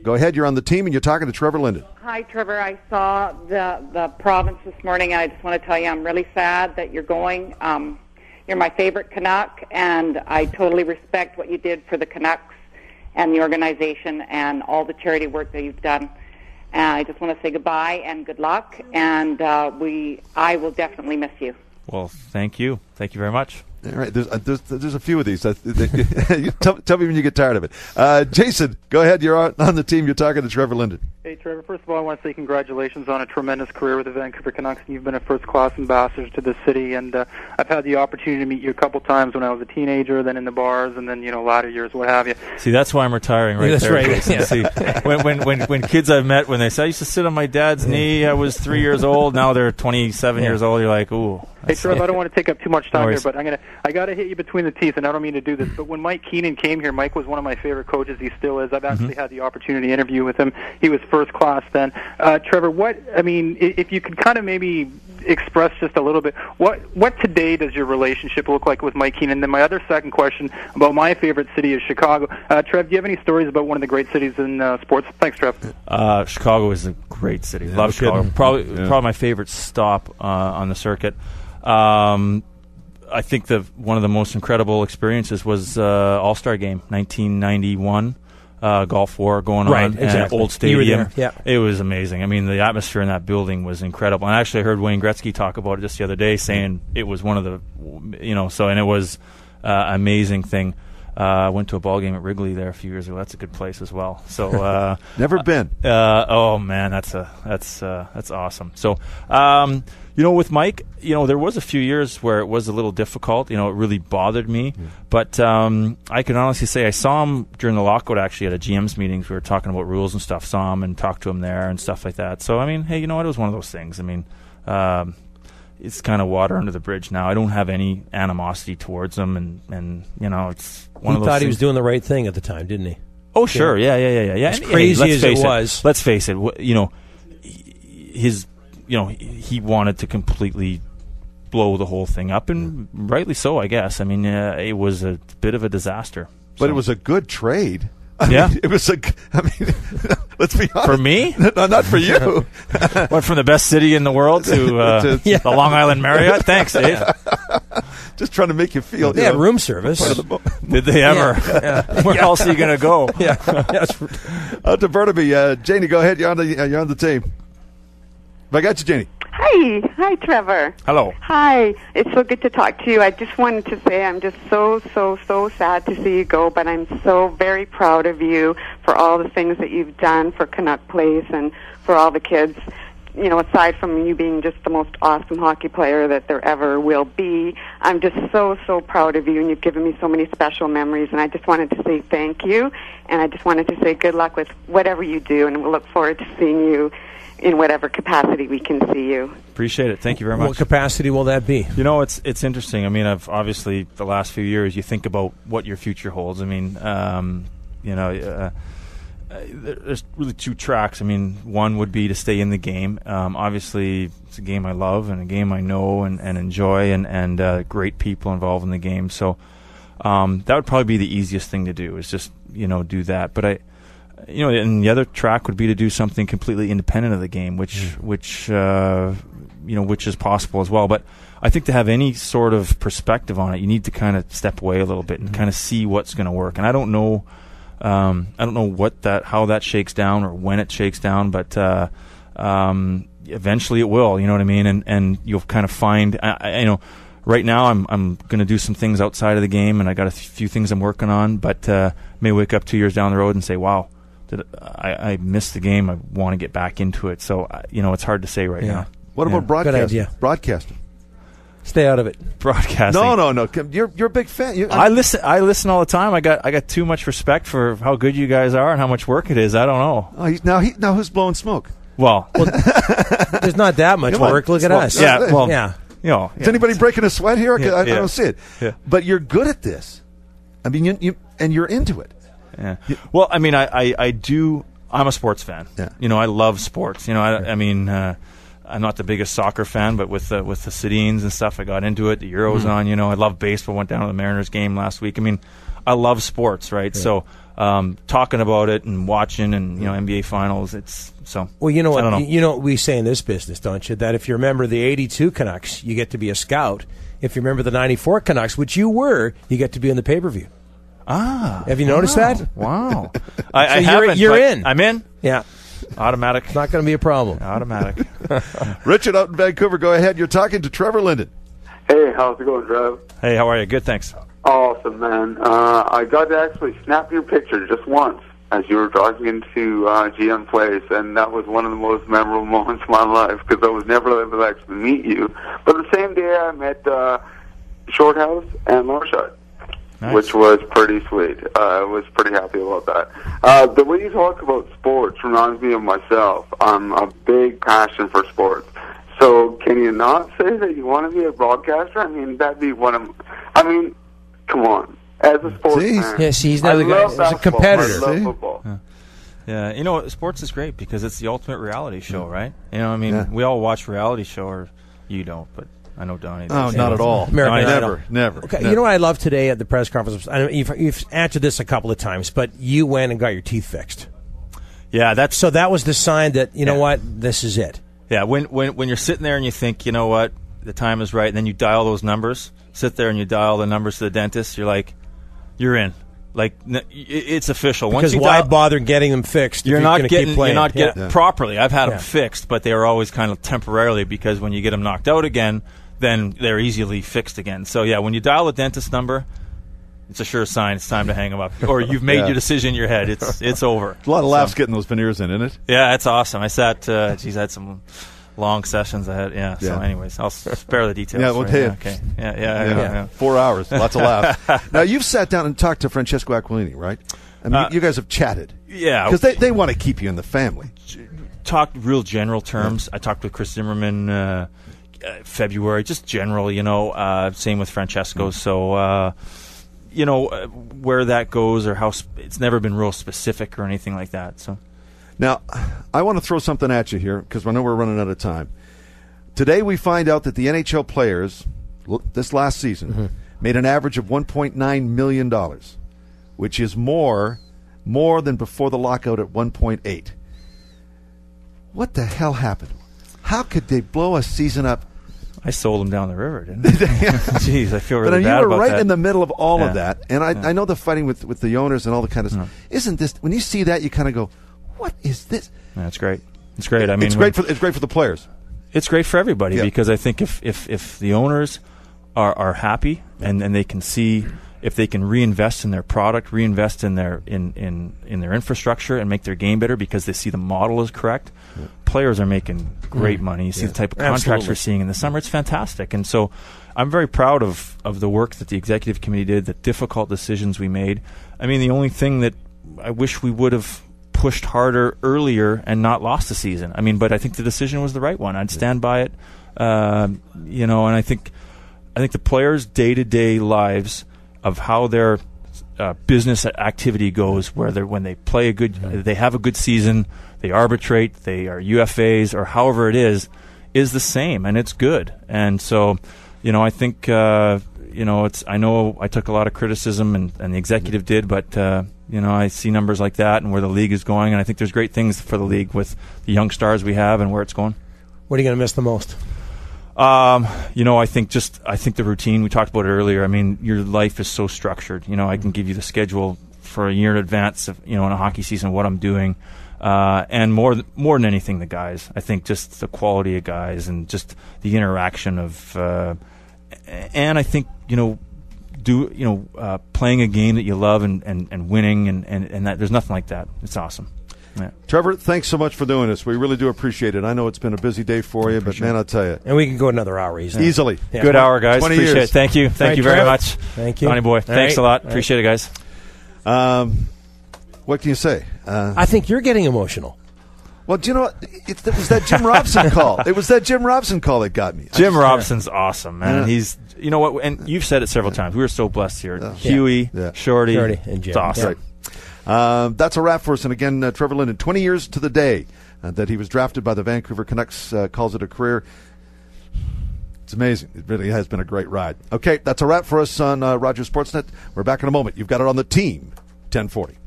Go ahead. You're on the team, and you're talking to Trevor Linden. Hi, Trevor. I saw the province this morning, and I just want to tell you I'm really sad that you're going. You're my favorite Canuck, and I totally respect what you did for the Canucks and the organization and all the charity work that you've done. And I just want to say goodbye and good luck, and I will definitely miss you. Well, thank you. Thank you very much. All right, there's a few of these. Tell me when you get tired of it. Jason, go ahead. You're on the team. You're talking to Trevor Linden. Hey, Trevor. First of all, I want to say congratulations on a tremendous career with the Vancouver Canucks. You've been a first-class ambassador to the city, and I've had the opportunity to meet you a couple times when I was a teenager, then in the bars, and then latter years, what have you. See, that's why I'm retiring right that's there. Right. Yeah. See, when kids I've met, when they say I used to sit on my dad's knee, I was 3 years old. Now they're 27 years old. You're like, ooh. Hey, Trevor, I don't want to take up too much time here, but I got to hit you between the teeth, and I don't mean to do this, but when Mike Keenan came here, Mike was one of my favorite coaches. He still is. I've actually had the opportunity to interview with him. He was first class then. Trevor, if you could kind of maybe express just a little bit, what today does your relationship look like with Mike Keenan? And then my other second question about my favorite city is Chicago. Trev, do you have any stories about one of the great cities in sports? Thanks, Trev. Chicago is a great city. Love Chicago. Probably my favorite stop on the circuit. I think one of the most incredible experiences was All-Star Game, 1991. Gulf War going on at Old Stadium. It was amazing. I mean, the atmosphere in that building was incredible. And actually, I heard Wayne Gretzky talk about it just the other day, saying it was one of the, and it was an amazing thing. I went to a ball game at Wrigley there a few years ago. That's a good place as well. So never been. Oh man, that's awesome. So with Mike, there was a few years where it was a little difficult. It really bothered me. But I can honestly say I saw him during the lockout actually at a GM's meetings. We were talking about rules and stuff. Saw him and talked to him there and stuff like that. So I mean, hey, you know what? It was one of those things. I mean. It's kind of water under the bridge now. I don't have any animosity towards him, and it's one of those He thought he things. was doing the right thing at the time, didn't he? Oh, sure. Yeah. As crazy as it was. Let's face it. He wanted to completely blow the whole thing up, and rightly so, I guess. I mean, it was a bit of a disaster. But it was a good trade. It was let's be honest. For me? No, not for you. Went from the best city in the world to the Long Island Marriott. Thanks, Dave. Just trying to make you feel. They had room service. Did they ever? Where else are you going to go? Out to Burnaby. Janie, go ahead. You're on the team. Have I got you, Janie? Hi, Trevor. Hello. Hi. It's so good to talk to you. I just wanted to say I'm just so sad to see you go, but I'm so very proud of you for all the things that you've done for Canuck Place and for all the kids. Aside from you being just the most awesome hockey player that there ever will be, I'm just so proud of you, and you've given me so many special memories, and I just wanted to say thank you, and I just wanted to say good luck with whatever you do, and we'll look forward to seeing you in whatever capacity we can see you. Appreciate it. Thank you very much. What capacity will that be? It's interesting. I mean, I've obviously the last few years you think about what your future holds. I mean, there's really two tracks. I mean, one would be to stay in the game. Obviously, it's a game I love and a game I know and enjoy, and great people involved in the game. So that would probably be the easiest thing to do is just do that. But and the other track would be to do something completely independent of the game, which is possible as well. But I think to have any sort of perspective on it, you need to kind of step away a little bit and kind of see what's going to work. And I don't know how that shakes down or when it shakes down, but eventually it will. You know what I mean? And you'll kind of find. Right now I'm going to do some things outside of the game, and I got a few things I'm working on. But may wake up 2 years down the road and say, "Wow, I missed the game. I want to get back into it." So it's hard to say right now. What about broadcasting? Good idea. Broadcasting. Stay out of it. Broadcasting. No. You're a big fan. I listen all the time. I got too much respect for how good you guys are and how much work it is. I don't know. Now who's blowing smoke? Well, there's not that much work. Look at us. Yeah. Well, yeah. Is anybody breaking a sweat here? I don't see it. Yeah. But you're good at this. I mean, you're into it. Yeah. Well, I mean, I do. I'm a sports fan. Yeah. I love sports. I mean, I'm not the biggest soccer fan, but with the Sedins and stuff, I got into it. The Euro's on. I love baseball. Went down to the Mariners game last week. I mean, I love sports, right? Yeah. So talking about it and watching and NBA finals. It's so. Well, you know what? I don't know. You know what we say in this business, don't you? That if you remember the '82 Canucks, you get to be a scout. If you remember the '94 Canucks, which you were, you get to be in the pay-per-view. Have you noticed that? Wow. I haven't. You're in. I'm in. Yeah. Automatic. It's not going to be a problem. Automatic. Richard out in Vancouver, go ahead. You're talking to Trevor Linden. Hey, how's it going, Trev? Hey, how are you? Good, thanks. Awesome, man. I got to actually snap your picture just once as you were driving into GM Place, and that was one of the most memorable moments of my life because I was never able to actually meet you. But the same day I met Shorthouse and Marshall, nice. Which was pretty sweet. I was pretty happy about that. The way you talk about sports reminds me of myself. I'm a big passion for sports. So can you not say that you want to be a broadcaster? I mean, that'd be one of... I mean, come on. As a sports fan, yeah, see, he's another guy. He's a competitor. I love football. Yeah, sports is great because it's the ultimate reality show, right? We all watch reality show, or you don't, but I know Donnie does. No, not at all. Never. Okay, you know what I love today at the press conference? I know you've answered this a couple of times, but you went and got your teeth fixed. Yeah, so that was the sign that, you know what, this is it. Yeah, when you're sitting there and you think, you know what, the time is right, and then you dial those numbers, sit there and you dial the numbers to the dentist, you're like, you're in. Like, it's official. Because why bother getting them fixed? You're not getting properly. I've had them Yeah. fixed, but they are always kind of temporarily because when you get them knocked out again, then they're easily fixed again. So yeah, when you dial the dentist number, it's a sure sign it's time to hang them up, or you've made your decision in your head. It's over. A lot of laughs getting those veneers in, isn't it? Yeah, it's awesome. I sat. I had some long sessions ahead. Yeah. So, anyways, I'll spare the details. Yeah. Well, okay. Yeah. 4 hours. Lots of laughs. Now you've sat down and talked to Francesco Aquilini, right? I mean, you guys have chatted. Yeah. Because they want to keep you in the family. Talked real general terms. I talked with Chris Zimmerman February, just general. Same with Francesco. So. Where that goes or how it's never been real specific or anything like that. So, now I want to throw something at you here because I know we're running out of time. Today we find out that the NHL players this last season made an average of $1.9 million, which is more than before the lockout at 1.8. What the hell happened? How could they blow a season up? I sold them down the river, didn't I? Jeez, I feel really bad about that. But you were right in the middle of all of that, and I know the fighting with the owners and all the kind of stuff. Isn't this, when you see that, you kind of go, what is this? That's great. It's great. I mean, it's great for the players. It's great for everybody because I think if the owners are happy and they can see if they can reinvest in their product, reinvest in their in their infrastructure and make their game better because they see the model is correct. Players are making great money. You see the type of contracts we're seeing in the summer. It's fantastic. And so I'm very proud of the work that the executive committee did, the difficult decisions we made. I mean, the only thing that I wish we would have pushed harder earlier and not lost the season. I mean, but I think the decision was the right one. I'd stand by it. And I think the players' day-to-day lives of how their business activity goes, when they play they have a good season, they arbitrate, they are UFAs, or however it is the same, and it's good. And so, I think, I know I took a lot of criticism, and the executive did, but, I see numbers like that and where the league is going, and I think there's great things for the league with the young stars we have and where it's going. What are you going to miss the most? I think the routine, we talked about it earlier. I mean, your life is so structured. I can give you the schedule for a year in advance of, in a hockey season, what I'm doing. And more than anything, the guys. I think just the quality of guys and just the interaction of, and I think, playing a game that you love and winning and that there's nothing like that. It's awesome. Yeah. Trevor, thanks so much for doing this. We really do appreciate it. I know it's been a busy day for you, but man, I'll tell you. And we can go another hour easily. Yeah. Good hour, guys. 20 appreciate years. it. Thank you. Thank you very much. Thank you. Donnie boy, thanks a lot. Appreciate it, guys. What can you say? I think you're getting emotional. Well, do you know what? It was that Jim Robson call. It was that Jim Robson call that got me. Jim Robson's awesome, man. Yeah. He's, and you've said it several times. We were so blessed here. Huey, Shorty, and Jim. It's awesome. Right. That's a wrap for us. And again, Trevor Linden, 20 years to the day that he was drafted by the Vancouver Canucks, calls it a career. It's amazing. It really has been a great ride. Okay, that's a wrap for us on Rogers Sportsnet. We're back in a moment. You've got it on the team, 1040.